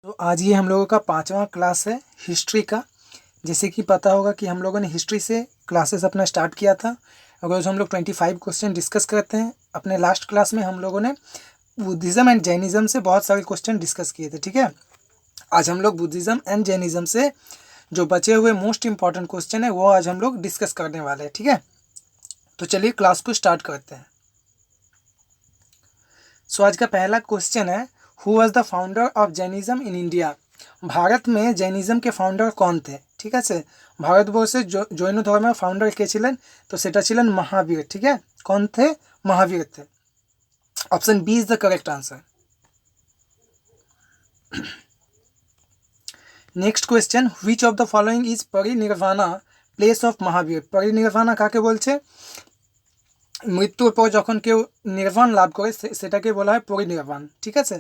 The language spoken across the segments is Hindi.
तो आज ये हम लोगों का 5वां क्लास है हिस्ट्री का। जैसे कि पता होगा कि हम लोगों ने हिस्ट्री से क्लासेस अपना स्टार्ट किया था। रोज़ हम लोग 25 क्वेश्चन डिस्कस करते हैं। अपने लास्ट क्लास में हम लोगों ने बुद्धिज़्म एंड जैनिज़्म से बहुत सारे क्वेश्चन डिस्कस किए थे, ठीक है। आज हम लोग बुद्धिज़्म एंड जैनिज़्म से जो बचे हुए मोस्ट इंपॉर्टेंट क्वेश्चन है वो आज हम लोग डिस्कस करने वाले हैं, ठीक है। तो चलिए क्लास को स्टार्ट करते हैं। सो आज का पहला क्वेश्चन है, who was the founder of Jainism in India. Bharat में जैनिज़्म के फाउंडर कौन थे, ठीक है। से ভারতবর্ষে জৈন ধর্মের ফাউন্ডার কে ছিলেন, তো সেটা ছিলেন মহাবীর, ঠিক है। कौन थे? महावीर थे। Option B is the correct answer. Next question, which of the following is parinirvana place of Mahavira. Parinirvana काके बोलছে? মৃত্যুর পর যখন কেউ নির্বাণ লাভ করে সেটাকে বলা হয় পরিনির্বাণ, ঠিক আছে।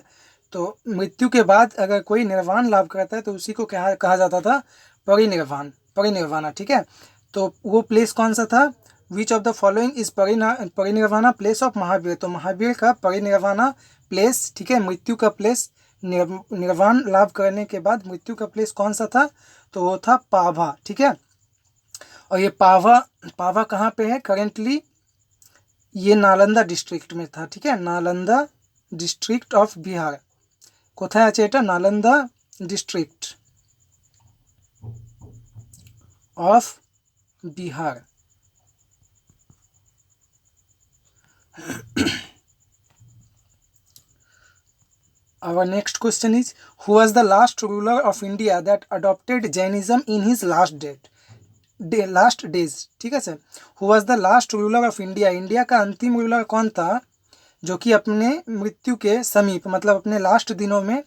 तो मृत्यु के बाद अगर कोई निर्वाण लाभ करता है तो उसी को कहा जाता था परिनिर्वाण, परिनिर्वाणा, ठीक है। तो वो प्लेस कौन सा था? Which of the following is parinirvana place of Mahavir. तो महावीर का परिनिर्वाणा प्लेस, ठीक है, मृत्यु का प्लेस, निर्वाण लाभ करने के बाद मृत्यु का प्लेस कौन सा था? तो वो था पाभा, ठीक है। और ये पाभा कहाँ पे है करेंटली? ये नालंदा डिस्ट्रिक्ट में था, ठीक है। Nalanda district of Bihar. কোথায় আছে এটা? Nalanda district of Bihar. Our next question is, who was the last ruler of India that adopted Jainism in his last days, ठीक है sir. Who was the last ruler of India. India का अंतिम रूलर कौन था जो कि अपने मृत्यु के समीप, मतलब अपने लास्ट दिनों में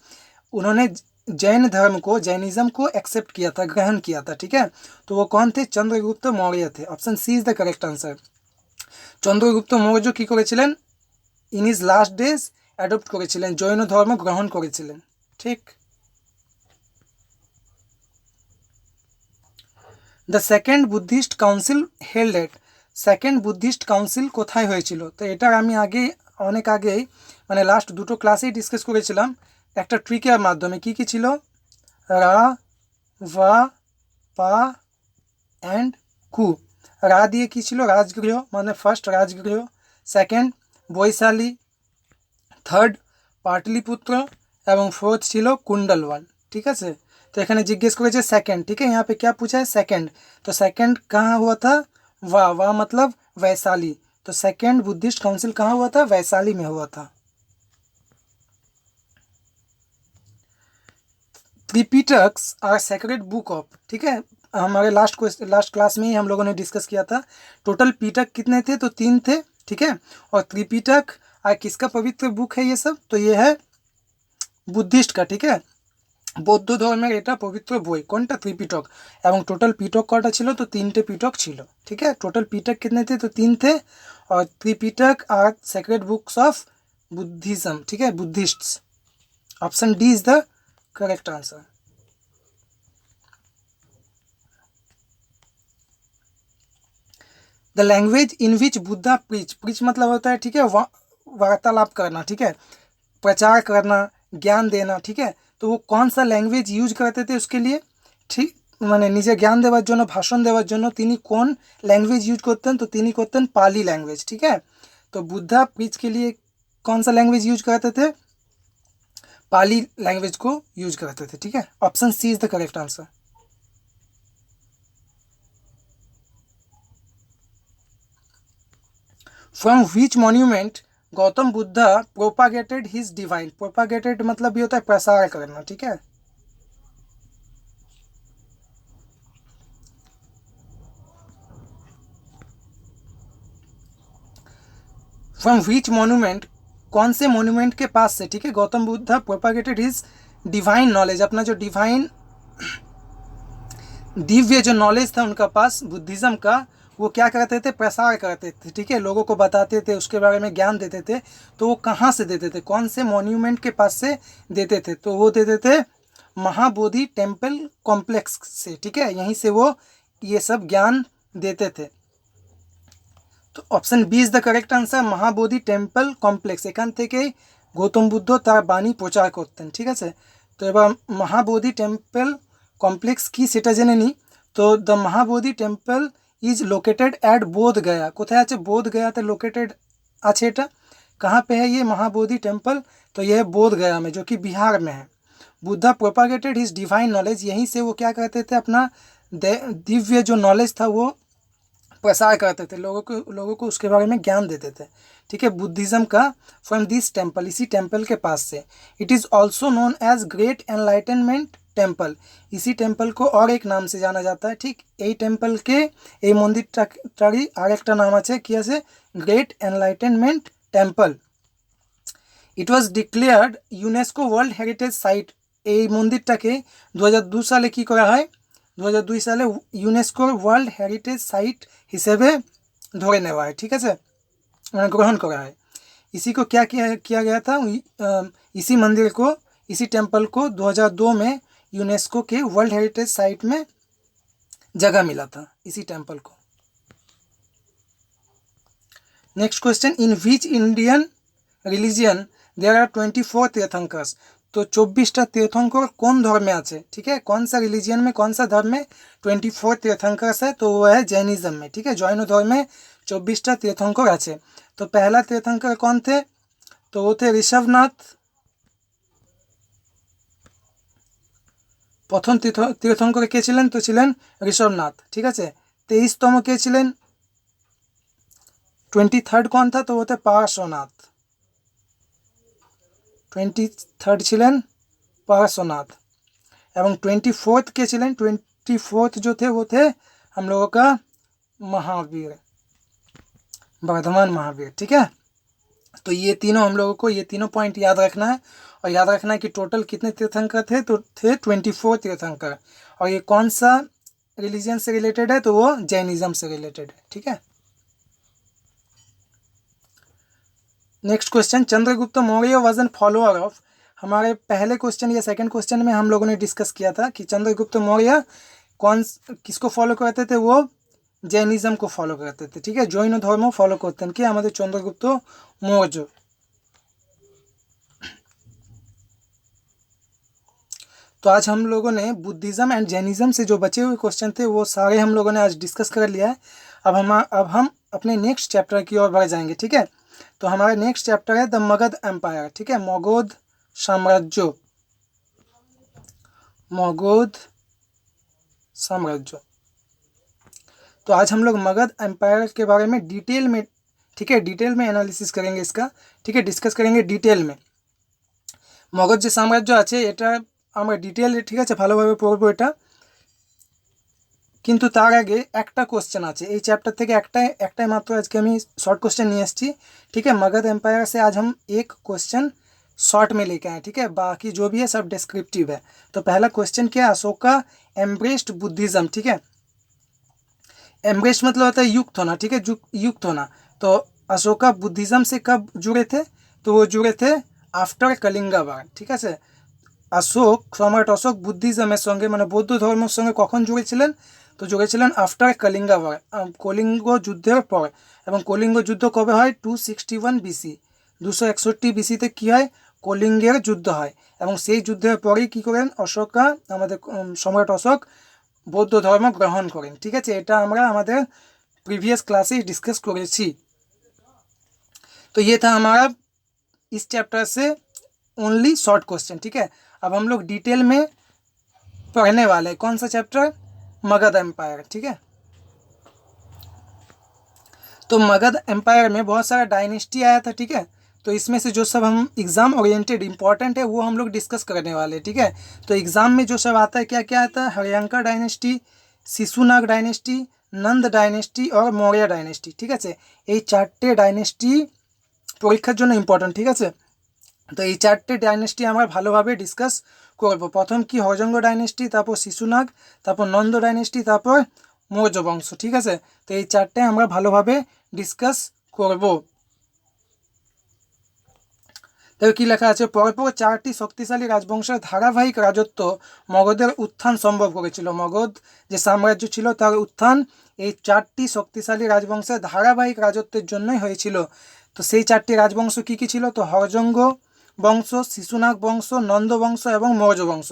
उन्होंने जैन धर्म को, जैनिज्म को एक्सेप्ट किया था, ग्रहण किया था, ठीक है। तो वो कौन थे? चंद्रगुप्त मौर्य थे। Option C is the correct answer. Chandragupta Maurya কি করেছিলেন? In his last days adopt করেছিলেন, জৈন ধর্ম গ্রহণ করেছিলেন, ঠিক। The second Buddhist council held at. Second Buddhist council কোথায় হয়েছিল? তো এটার আমি অনেক আগেই মানে লাস্ট দুটো ক্লাসেই ডিসকাস করেছিলাম একটা ট্রিকের মাধ্যমে। কি কি ছিল? রা, ভা, পা অ্যান্ড কু। রা দিয়ে কি ছিল? রাজগৃহ, মানে first Rajgriha. Second Vaishali, third Pataliputra এবং फोर्थ ছিল कुंडलवन, ठीक है। तो এখানে জিজ্ঞেস করেছে सेकंड, ठीक है। यहाँ पे क्या पूछा है? सेकंड। तो सेकंड कहाँ हुआ था? वाह मतलब वैशाली। तो सेकंड बुद्धिस्ट काउंसिल कहाँ हुआ था? वैशाली में हुआ था। त्रिपिटक्स आर सेक्रेड बुक ऑफ, ठीक है। हमारे लास्ट क्लास में ही हम लोगों ने डिस्कस किया था। टोटल पीटक कितने थे? तो 3 थे, ठीक है। और त्रिपिटक किसका पवित्र बुक है ये सब? तो ये है बुद्धिस्ट का, ठीक है। বৌদ্ধ ধর্মের এটা পবিত্র বই কোনটা? ত্রিপিটক। এবং টোটাল পিটক কটা ছিল? তো 3টে পিটক ছিল, ठीक है। टोटल पिटक कितने थे? तो 3 थे। और Tripitaka are sacred books of Buddhism, ठीक है, Buddhists. Option D is the correct answer. The language in which Buddha preach मतलब होता है, ठीक है, वार्तालाप करना, ठीक है, प्रचार करना, ज्ञान देना, ठीक है। तो वो कौन सा लैंग्वेज यूज करते थे उसके लिए? ठीक মানে নিজে জ্ঞান দেওয়ার জন্য, ভাষণ দেওয়ার জন্য তিনি কোন लैंग्वेज यूज করতেন? तो তিনি করতেন पाली लैंग्वेज, ठीक है। तो बुद्धा प्रीच के लिए कौन सा लैंग्वेज यूज करते थे? पाली लैंग्वेज को यूज करते थे, ठीक है। Option C is the correct answer. From which monument Gautam Buddha propagated his divine. Propagated मतलब ये होता है प्रसार करना, ठीक है। फ्रॉम विच मॉन्यूमेंट, कौन से मॉन्यूमेंट के पास से, ठीक है, Gautam Buddha propagated his divine knowledge, अपना जो डिवाइन दिव्य जो नॉलेज था उनका पास बुद्धिज्म का, वो क्या करते थे? प्रसार करते थे, ठीक है, लोगों को बताते थे, उसके बारे में ज्ञान देते थे। तो वो कहाँ से देते थे? कौन से मॉन्यूमेंट के पास से देते थे? तो वो देते थे महाबोधि टेम्पल कॉम्प्लेक्स से, ठीक है, यहीं से वो ये सब ज्ञान देते थे। तो option B is the correct answer. Mahabodhi temple complex, এখান থেকে গৌতম বুদ্ধ তার বাণী প্রচার করতেন, ঠিক আছে। তো এবার মহাবোধি টেম্পল কমপ্লেক্স কি সেটা জেনে নিই। তো the Mahabodhi temple is located at बोध गया। কোথায় আছে? बोध गया তে लोकेटेड আছে এটা। कहाँ पे है ये महाबोधि टेम्पल? तो यह है बोध गया में, जो कि बिहार में है। Buddha propagated his divine knowledge, यहीं से वो क्या करते थे, अपना दिव्य जो नॉलेज था वो प्रसार करते थे, लोगों को उसके बारे में ज्ञान देते थे। ठीक है, बुद्धिज़्म का फ्रॉम दिस टेम्पल, इसी टेम्पल के पास से। It is also known as great enlightenment temple, इसी टेम्पल को और एक नाम से जाना जाता है। ठीक, এই টেম্পল के এই মন্দিরটারই আরেকটা নাম আছে, কি আছে? Great enlightenment temple. It was declared UNESCO world heritage site, এই মন্দিরটাকে 2002 সালে কি করা হয়? 2002 সালে ইউনেস্কোর ওয়ার্ল্ড হেরিটেজ সাইট হিসেবে ধরে নেওয়া হয়। ঠিক আছে, মানে গ্রহণ করা হয়। इसी को क्या किया गया था? इसी मंदिर को, इसी टेम्पल को 2002 में यूनेस्को के वर्ल्ड हेरिटेज साइट में जगह मिला था, इसी टेम्पल को। Next question, in which Indian religion there are 24 तीर्थंकर्स? तो 24टा तीर्थंकर कौन धर्म में আছে? ठीक है, कौन सा रिलीजियन में, कौन सा धर्म में 24 तीर्थंकर्स है? तो वो है जैनिज्म में। ठीक है, जैन धर्म में 24टा तीर्थंकर আছে। तो पहला तीर्थंकर कौन थे? तो वो थे ऋषभनाथ। प्रथम तीर्थंकर के ছিলেন? तो ছিলেন ঋষভনাথ। ঠিক আছে, 23তম কে ছিলেন? 23rd कौन था? तो वो थे पार्श्वनाथ। 23rd ছিলেন पार्श्वनाथ। एवं 24th के ছিলেন? 24th जो थे वो थे हम लोगों का महावीर, वर्धमान महावीर। ठीक है, तो ये तीनों हम लोगों को, ये तीनों पॉइंट याद रखना है। और याद रखना है कि टोटल कितने तीर्थंकर थे? तो थे 24 तीर्थंकर। और ये कौन सा रिलीजन से रिलेटेड है? तो वो जैनिज्म से रिलेटेड है। ठीक है, next question, Chandragupta Maurya was an follower of. हमारे पहले क्वेश्चन या सेकंड क्वेश्चन में हम लोगों ने डिस्कस किया था कि चंद्रगुप्त मौर्य किसको फॉलो करते थे? वो जैनिज्म को फॉलो करते थे। ठीक है, जैन धर्म फॉलो करते हैं कि हमारे चंद्रगुप्त मौर्य। तो आज हम लोगों ने बुद्धिज़्म एंड जैनिज्म से जो बचे हुए क्वेश्चन थे वो सारे हम लोगों ने आज डिस्कस कर लिया है। अब हम अपने नेक्स्ट चैप्टर की ओर बढ़ जाएंगे। ठीक है, तो हमारा नेक्स्ट चैप्टर है द मगध एम्पायर। ठीक है, मगध साम्राज्य, मगध साम्राज्य। तो आज हम लोग मगध एम्पायर के बारे में डिटेल में, ठीक है, डिटेल में एनालिसिस करेंगे इसका। ठीक है, डिस्कस करेंगे डिटेल में। मगध जो साम्राज्य আছে এটা আমরা ডিটেল, ঠিক আছে, ভালোভাবে পড়বো এটা। কিন্তু তার আগে একটা কোশ্চেন আছে এই चैप्टर থেকে, একটাই মাত্র আজকে আমি शॉर्ट क्वेश्चन নিয়ে আসছি। ठीक है, मगध एम्पायर से आज हम एक क्वेश्चन शॉर्ट में लेके आए। ठीक है, बाकी जो भी है सब डिस्क्रिप्टिव है। तो पहला क्वेश्चन क्या है? Ashoka embraced Buddhism. ठीक है, एम्ब्रेस मतलब होता है युक्त होना। ठीक है, युक्त होना। तो अशोका बुद्धिज़्म से कब जुड़े थे? तो वो जुड़े थे आफ्टर कलिंगा वार। ठीक है, अशोक, सम्राट अशोक बुद्धिज़्मेर संगे মানে বৌদ্ধ ধর্মের সঙ্গে কখন জুড়েছিলেন? তো জুড়েছিলেন আফটার কলিঙ্গা ওয়ার, কলিঙ্গ যুদ্ধের পর। এবং কলিঙ্গ যুদ্ধ কবে হয়? 261 বিসি, 261 বিসিতে কী হয়? কলিঙ্গের যুদ্ধ হয়। এবং সেই যুদ্ধের পরেই কী করেন? অশোকা, আমাদের সম্রাট অশোক বৌদ্ধ ধর্ম গ্রহণ করেন। ঠিক আছে, এটা আমরা আমাদের प्रीवियस क्लासे डिस्कस करेছি। तो ये था हमारा इस चैप्टर से ओनली शॉर्ट क्वेश्चन। ठीक है, अब हम लोग डिटेल में पढ़ने वाले हैं। कौन सा चैप्टर? मगध एम्पायर। ठीक है, तो मगध एम्पायर में बहुत सारा डायनेस्टी आया था। ठीक है, तो इसमें से जो सब हम एग्ज़ाम ओरिएंटेड इंपॉर्टेंट है वो हम लोग डिस्कस करने वाले हैं। ठीक है, तो एग्ज़ाम में जो सब आता है, क्या क्या आता है? हरियांका डायनेस्टी, शिशुनाग डायनेस्टी, नंद डायनेस्टी और मौर्य डायनेस्टी। ठीक है, ये चारटे डायनेस्टी परीक्षार জন্য ইম্পর্টেন্ট। ঠিক আছে, তো এই চারটে ডাইনেস্টি আমরা ভালোভাবে ডিসকাস করব। প্রথম কি? হজঙ্গ ডাইনেস্টি, তারপর শিশুনাগ, তারপর নন্দ ডাইনেস্টি, তারপর মৌর্য বংশ। ঠিক আছে, তো এই চারটে আমরা ভালোভাবে ডিসকাস করব। দেখো কি লেখা আছে, পরপর চারটি শক্তিশালী রাজবংশের ধারাবাহিক রাজত্ব মগধের উত্থান সম্ভব করেছিল। মগধ যে সাম্রাজ্য ছিল তার উত্থান এই চারটি শক্তিশালী রাজবংশের ধারাবাহিক রাজত্বের জন্যই হয়েছিল। তো সেই চারটি রাজবংশ কী কী ছিল? তো হরজঙ্গ, বংশ, শিশুনাগ বংশ, নন্দ বংশ এবং মৌর্য বংশ।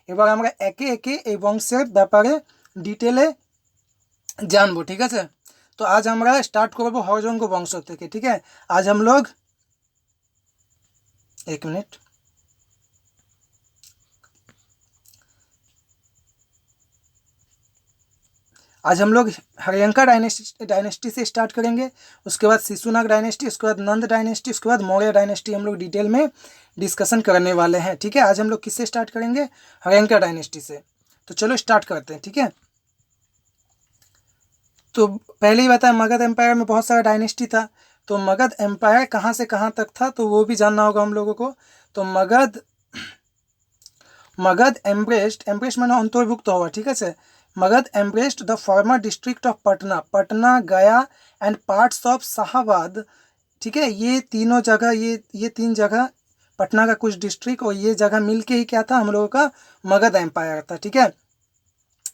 এবার আমরা একে একে এই বংশের ব্যাপারে ডিটেলে जानबो, ठीक है। तो आज আমরা स्टार्ट করব হরজঙ্গ বংশ থেকে, ठीक है। आज हम लोग एक मिनट आज हम लोग हरियंका डायनेस्टी से स्टार्ट करेंगे, उसके बाद शिशुनाग डायनेस्टी, उसके बाद नंद डायनेस्टी, उसके बाद मौर्य डायनेस्टी हम लोग डिटेल में डिस्कशन करने वाले हैं, ठीक है। आज हम लोग किससे स्टार्ट करेंगे? हरियंका डायनेस्टी से। तो चलो स्टार्ट करते हैं, ठीक है। तो पहले ही बताया मगध एम्पायर में बहुत सारा डायनेस्टी था, तो मगध एम्पायर कहाँ से कहाँ तक था तो वो भी जानना होगा हम लोगों को। तो मगध एम्ब्रेस्ड माना अंतर्भुक्त हुआ, ठीक है। Magadh embraced the former district of Patna, गया एंड पार्ट्स ऑफ शाहाबाद, ठीक है। ये तीनों जगह, ये तीन जगह, पटना का कुछ डिस्ट्रिक्ट और ये जगह मिलके ही क्या था, हम लोगों का मगध एम्पायर था, ठीक है,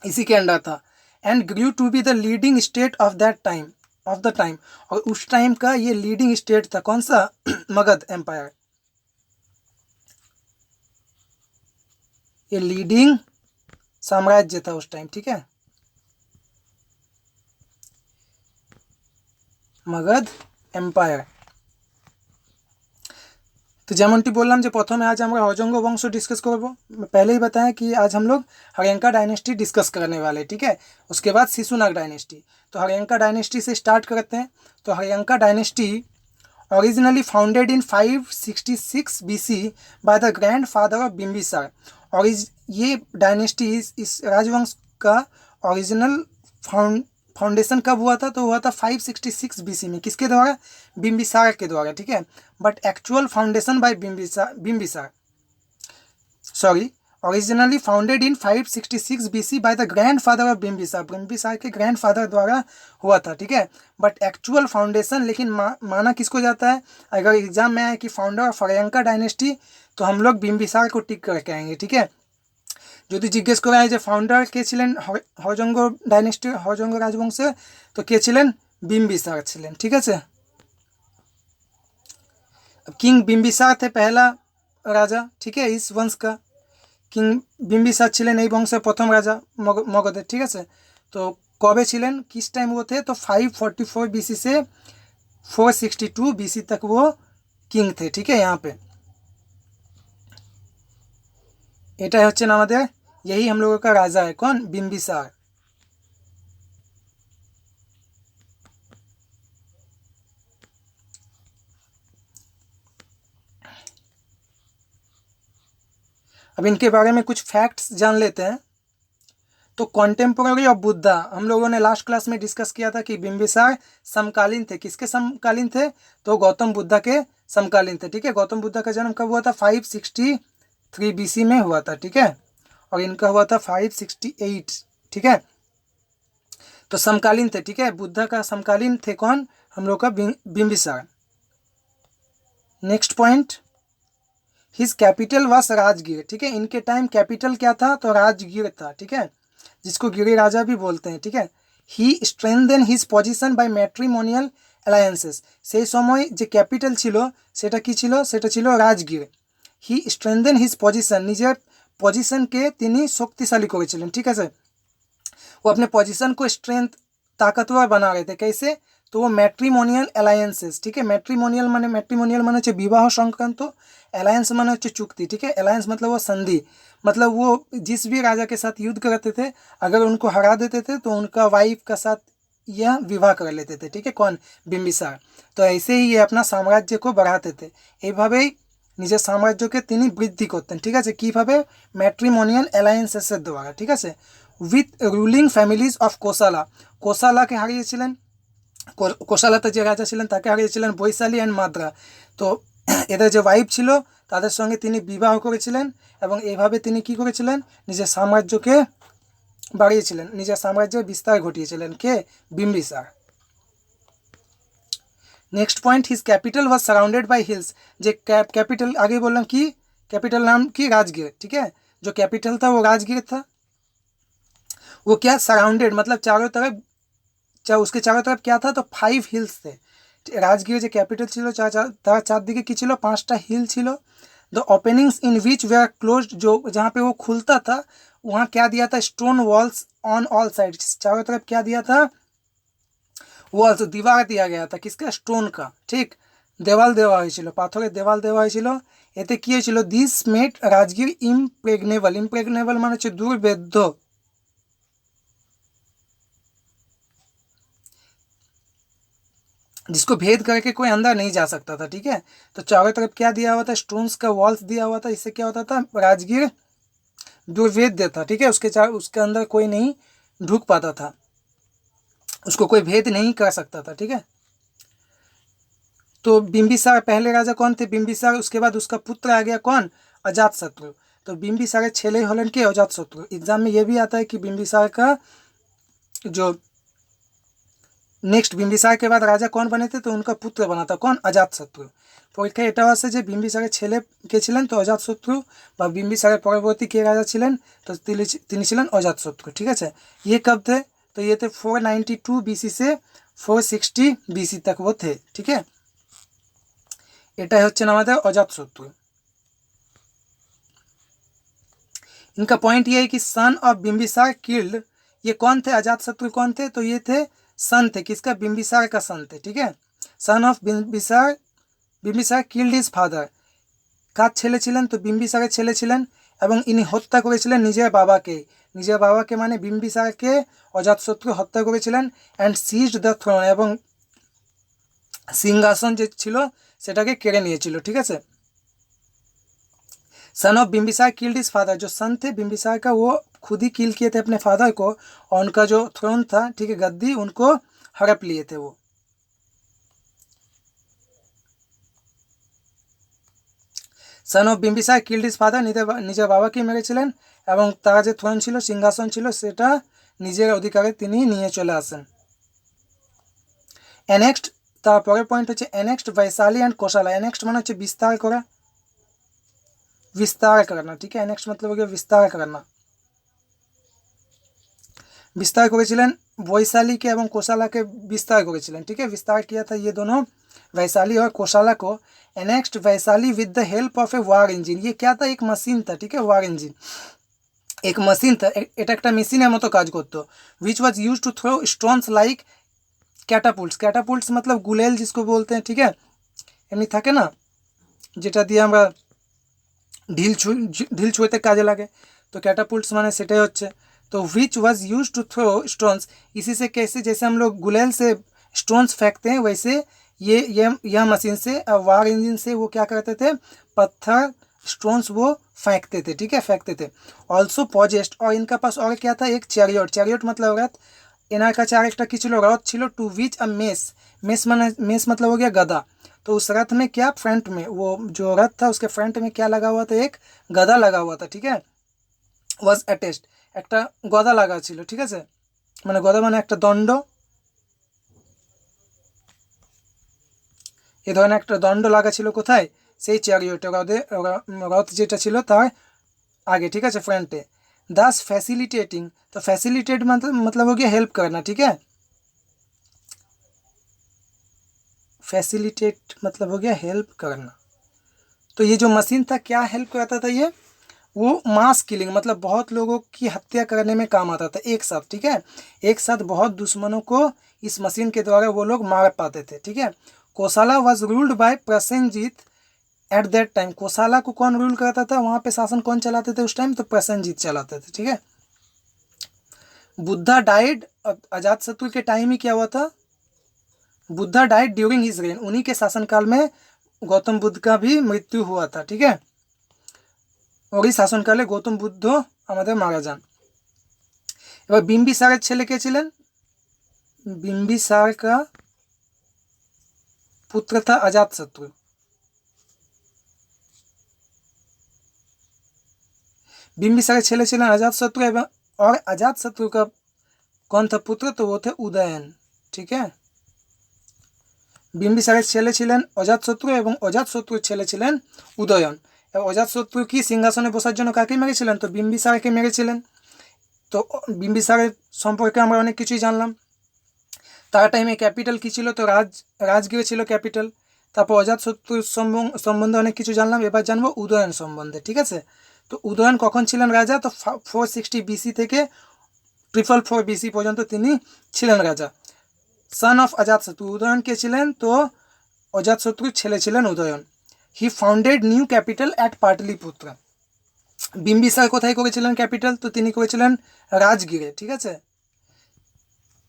इसी के अंडर था। And grew to be the leading state of the time, और उस टाइम का ये लीडिंग स्टेट था, कौन सा? मगध एम्पायर, ये लीडिंग साम्राज्य था उस टाइम, ठीक है, मगध एम्पायर। तो যেমনটি বললাম যে প্রথমে আজ আমরা হরজঙ্গ বংশ ডিসকাস করব। पहले ही बताया कि आज हम लोग हरियंका डायनेस्टी डिस्कस करने वाले, ठीक है। उसके बाद शिशुनाग डायनेस्टी। तो हरियंका डायनेस्टी से स्टार्ट करते हैं। तो Haryanka dynasty originally founded in 566 BC by the grandfather of Bimbisara. और ये डायनेस्टी, इस राजवंश का ओरिजिनल फाउंडेशन कब हुआ था? तो हुआ था 566 BC में, किसके द्वारा? बिम्बिसार के द्वारा, ठीक है। But actual foundation by Bimbisara sorry originally founded in 566 BC by the grandfather of Bimbisara के ग्रैंड फादर द्वारा हुआ था, ठीक है। बट एक्चुअल फाउंडेशन लेकिन माना किसको जाता है? अगर एग्जाम में आए कि फाउंडर ऑफ हरियंका डायनेस्टी, तो हम लोग बिम्बिसार को टिक करके आएंगे, ठीक है। যদি জিজ্ঞেস করা হয় যে ফাউন্ডার কে ছিলেন হরজঙ্গ ডাইনেস্টি, হরজঙ্গ রাজবংশে, তো কে ছিলেন? बिम्बिसार ছিলেন, ঠিক আছে। किंग बिम्बिसार थे पहला राजा, ठीक है, इस वंश का किंग बिम्बिसार ছিলেন এই বংশের প্রথম রাজা মগধের, ঠিক আছে। তো কবে ছিলেন, किस टाइम वो थे? तो 544 BC से 462 BC तक वो किंग थे, ठीक है। यहाँ पे এটা হচ্ছেন আমাদের, यही हम लोगों का राजा है, कौन? बिम्बिसार। अब इनके बारे में कुछ फैक्ट्स जान लेते हैं। तो कॉन्टेम्पोररी ऑफ बुद्धा, हम लोगों ने लास्ट क्लास में डिस्कस किया था कि बिम्बिसार समकालीन थे, किसके समकालीन थे? तो गौतम बुद्धा के समकालीन थे, ठीक है। गौतम बुद्धा का जन्म कब हुआ था? 563 BC में हुआ था, ठीक है, और इनका हुआ था 568, ठीक है। तो समकालीन थे, ठीक है, बुद्धा का समकालीन थे कौन? हम लोग का Bimbisara. Next point, his capital was Rajgir, ठीक है। इनके टाइम कैपिटल क्या था? तो राजगीर था, ठीक है, जिसको गिरी राजा भी बोलते हैं, ठीक है। He strengthen his position by matrimonial alliances, সেই সময় যে ক্যাপিটাল ছিল সেটা কি ছিল? সেটা ছিল রাজগীর। হি স্ট্রেংথেন হিজ পজিশন, নিজের পজিশনকে তিনি শক্তিশালী করেছিলেন, ঠিক আছে। वो अपने पोजीशन को स्ट्रेंथ, ताकतवर बना रहे थे, कैसे? तो वो मैट्रिमोनियल अलायंसेस, ठीक है। मैट्रिमोनियल माने হচ্ছে विवाह संक्रांत, अलायंस माने হচ্ছে चुक्ति, ठीक है। अलायंस मतलब वो संधि, मतलब वो जिस भी राजा के साथ युद्ध करते थे, अगर उनको हरा देते थे तो उनका वाइफ का साथ यह विवाह कर लेते थे, ठीक है, कौन? बिम्बिसार। तो ऐसे ही ये अपना साम्राज्य को बढ़ाते थे, এইভাবেই নিজের সাম্রাজ্যকে তিনি বৃদ্ধি করতেন, ঠিক আছে, কীভাবে? ম্যাট্রিমোনিয়াল অ্যালায়েন্সেসের দ্বারা, ঠিক আছে। উইথ রুলিং ফ্যামিলিজ অফ কোশালা, কোশালাকে হারিয়েছিলেন, কোশালাতে যে রাজা ছিলেন তাকে হারিয়েছিলেন, বৈশালী অ্যান্ড মাদ্রা। তো এদের যে ওয়াইফ ছিল তাদের সঙ্গে তিনি বিবাহ করেছিলেন এবং এইভাবে তিনি কি করেছিলেন? নিজের সাম্রাজ্যকে বাড়িয়েছিলেন, নিজের সাম্রাজ্যের বিস্তার ঘটিয়েছিলেন, কে? Bimbisara. Next point, his capital was surrounded by hills, जे कैपिटल आगे बोलना कि कैपिटल नाम की राजगीर, ठीक है, जो कैपिटल था वो राजगीर था। वो क्या? सराउंडेड मतलब चारों तरफ, उसके चारों तरफ क्या था? तो 5 हिल्स थे। রাজগীর যে ক্যাপিটাল ছিল তার চারদিকে কি ছিল? 5টা হিল ছিল। The openings in which were closed, जो जहाँ पे वो खुलता था वहाँ क्या दिया था, stone walls on all sides, चारों तरफ क्या दिया था, वॉल्स दीवार दिया गया था, किसका, स्टोन का, ठीक। দেওয়াল দেওয়া হয়েছিল, পাথরের দেওয়াল দেওয়া হয়েছিল। এতে কি হয়েছিল, দিস মেড রাজগীর ইমপ্রেগনেবল, ইমপ্রেগনেবল মানে হচ্ছে দুর্ভেদ্য, जिसको भेद करके कोई अंदर नहीं जा सकता था, ठीक है। तो चारों तरफ क्या दिया हुआ था, स्टोन्स का वॉल्स दिया हुआ था, इससे क्या होता था, राजगीर दुर्भेद्य था, ठीक है, उसके अंदर कोई नहीं ढुक पाता था, उसको कोई भेद नहीं कर सकता था, ठीक है। तो बिंबिसार पहले राजा कौन थे, बिंबिसार, उसके बाद उसका पुत्र आ गया कौन, अजातशत्रु। तो बिंबिसार छेले हलन के अजातशत्रु, एग्जाम में ये भी आता है कि बिंबिसार का जो नेक्स्ट बिंबिसार के बाद राजा कौन बने थे, तो उनका पुत्र बना था कौन, अजातशत्रु। পরীক্ষা এটা আছে যে বিম্বিসারের ছেলে কে ছিলেন, তো অজাতশত্রু, বা বিম্বিসারের পরবর্তী কে রাজা ছিলেন, তো তিনি ছিলেন অজাতশত্রু, ঠিক আছে। ये कब थे, तो ये थे 492 बीसी से 460 बीसी तक वो थे, ठीक है। এটাই হচ্ছেন আমাদের অজাতশত্রু। इनका पॉइंट ये है कि सन ऑफ बिम्बिसार किल्ड, ये कौन थे, अजातशत्रु कौन थे, तो ये थे सन थे, किसका, बिम्बिसार का सन थे, ठीक है। Son of Bimbisara, Bimbisara killed his father, কার ছেলে ছিলেন, তো বিম্বিসারের ছেলে ছিলেন, এবং ইনি হত্যা করেছিলেন নিজের বাবাকে, নিজের বাবাকে মানে বিম্বিসারকে অজাতশত্রু হত্যা করেছিলেন। অ্যান্ড সিজড দ্য থ্রোন, এবং সিংহাসন যে ছিল সেটাকে কেড়ে নিয়েছিল, ঠিক আছে। सन of Bimbisara killed his father, जो सन थे बिम्बिसार का वो खुद ही किल किए थे अपने फादर को, और उनका जो थ्रोन था, ठीक है, गद्दी, उनको हड़प लिए थे वो। सन of Bimbisara killed his father, নিজের বাবাকে মেরেছিলেন, এবং তার যে থ্রোন ছিল, সিংহাসন ছিল, সেটা নিজের অধিকারে তিনি নিয়ে চলে আসেন। অ্যানেক্সড, তারপরের পয়েন্ট হচ্ছে অ্যানেক্সড वैशाली एंड कोशाला। অ্যানেক্সড মানে হচ্ছে বিস্তার করা, विस्तार करना, ठीक है। नेक्स्ट मतलब हो गया विस्तार करना। विस्तार করেছিলেন वैशाली के एवं कोशाला के विस्तार করেছিলেন, ठीक है। विस्तार किया था ये दोनों, वैशाली और कोशाला को। Next Vaishali with the help of A war engine, ये क्या था, एक मशीन था, ठीक है, वार इंजिन एक मशीन था, এটা একটা মেশিনের মতো কাজ করতো। Which was used to throw stones like catapults, catapults मतलब गुलेल जिसको बोलते हैं, ठीक है, এমনি থাকে না যেটা দিয়ে আমরা ঢিল ছুঁতে কাজে লাগে, तो कैटापुल्ट्स माने सेटाई होच्छे। तो which was use to throw stones, इसी से कैसे, जैसे हम लोग गुलेल से स्टोन्स फेंकते हैं, वैसे यह मशीन से, वार इंजन से वो क्या करते थे, पत्थर स्टोन्स वो फेंकते थे, ठीक है, फेंकते थे। ऑल्सो पॉजेस्ट, और इनका पास और क्या था, एक चैरियट, चैरियट मतलब रथ, एनार का चार एक की छिलो रथ छिलो, to which a mess, mess मतलब हो गया गदा। तो उस रथ में क्या, फ्रंट में, वो जो रथ था उसके फ्रंट में क्या लगा हुआ था, एक गदा लगा हुआ था, ठीक है। ওয়াজ অ্যাটেচড, একটা গদা লাগা ছিল, ঠিক আছে, মানে গদা মানে একটা দণ্ড, এই ধরনের একটা দণ্ড লাগা ছিল কোথায়, সেই চ্যারিয়টে, রথ যেটা ছিল তার आगे, ठीक है, फ्रंटे। दास फैसिलिटेटिंग, तो फैसिलिटेट मतलब हो गया हेल्प करना, ठीक है, फैसिलिटेट मतलब हो गया हेल्प करना। तो ये जो मशीन था क्या हेल्प करता था, ये वो मास किलिंग मतलब बहुत लोगों की हत्या करने में काम आता था एक साथ, ठीक है, एक साथ बहुत दुश्मनों को इस मशीन के द्वारा वो लोग मार पाते थे, ठीक है। Kosala was ruled by Prasenjit at that time, Kosala को कौन रूल करता था, वहाँ पे शासन कौन चलाते थे उस टाइम, तो प्रसेनजीत चलाते थे, ठीक है। बुद्धा डाइड, अजातशत्रु के टाइम ही क्या हुआ था, Buddha died during his rain, उन्हीं के शासनकाल में गौतम बुद्ध का भी मृत्यु हुआ था, ठीक है, और এই শাসনকালে গৌতম বুদ্ধ আমাদের মারা যান। এবার বিম্বিসারের ছেলে কে ছিলেন, बिम्बिसार का पुत्र था अजातशत्रु। बिम्बिसार ছেলে ছিলেন अजातशत्रु, एवं और अजातशत्रु का कौन था पुत्र, तो वो थे उदयन, ठीक है। बिम्बिसार ছেলে ছিলেন अजातशत्रु এবং अजातशत्रुর ছেলে ছিলেন उदयन। अजातशत्रु की सिंहासने बसार जन्य काके मेरेছিলেন, तो बिम्बिसारকে মেরেছিলেন। तो बिम्बिसारेर सम्पर्के आमरा अनेक किछुई जानलाम। तार टाइमे कैपिटल की छिलो, तो राजगीर छिलो कैपिटल। তারপর অজাতশত্রুর সম্বন্ধে অনেক কিছু জানলাম, এবার জানবো উদয়ন সম্বন্ধে। ঠিক আছে, তো উদয়ন কখন ছিলেন রাজা? তো 460 বিসি থেকে 444 বিসি পর্যন্ত তিনি ছিলেন রাজা। সান অফ অজাতশত্রু, উদয়ন কে ছিলেন? তো অজাতশত্রুর ছেলে ছিলেন Udayan. He founded new capital at Pataliputra. Bimbisara কোথায় করেছিলেন ক্যাপিটাল? তো তিনি করেছিলেন राजगीर। ठीक है,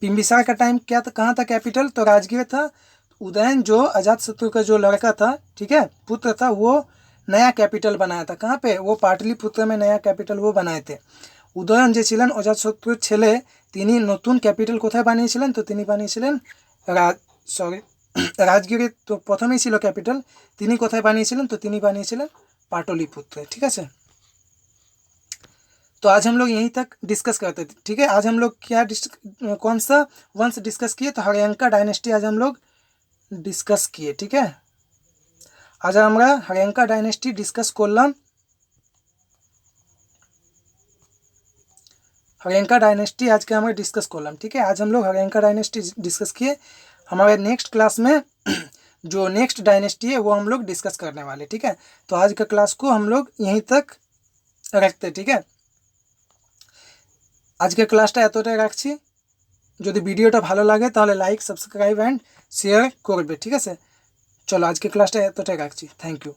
बिम्बिसार का टाइम क्या था, कहाँ था कैपिटल? तो राजगीर था। उदयन जो अजातशत्रु का जो लड़का था, ठीक है, पुत्र था, वो नया कैपिटल बनाया था। कहाँ पे? वो पाटलिपुत्र में नया कैपिटल वो बनाए थे। উদয়ন যে ছিলেন অজাতশত্রুর ছেলে, তিনি নতুন ক্যাপিটাল কোথায় বানিয়েছিলেন? তো তিনি বানিয়েছিলেন রাজগিরে। তো প্রথমেই ছিল ক্যাপিটাল, তিনি কোথায় বানিয়েছিলেন? তো তিনি বানিয়েছিলেন पाटलिपुत्र। ठीक है, तो आज हम लोग यहीं तक डिस्कस करते थे। ठीक है, आज हम लोग क्या कौन सा वंश डिस्कस किए? तो हरियंका डायनेस्टी आज हम लोग डिस्कस किए। ठीक है, आज আমরা हरियंका डायनेस्टी डिस्कस করলাম। हरियंका डायनेस्टी आज के हमें डिस्कस करलाम। ठीक है, आज हम लोग हरियंका डायनेस्टी डिस्कस किए। हमारे नेक्स्ट क्लास में जो नेक्स्ट डायनेस्टी है वो हम लोग डिस्कस करने वाले। ठीक है, तो आज का क्लास को हम लोग यहीं तक रखते। ठीक है, আজকে ক্লাসটা এতটাই রাখছি। যদি ভিডিওটা ভালো লাগে তাহলে লাইক, সাবস্ক্রাইব অ্যান্ড শেয়ার করবে। ঠিক আছে, চলো আজকে ক্লাসটা এতটাই রাখছি। Thank you.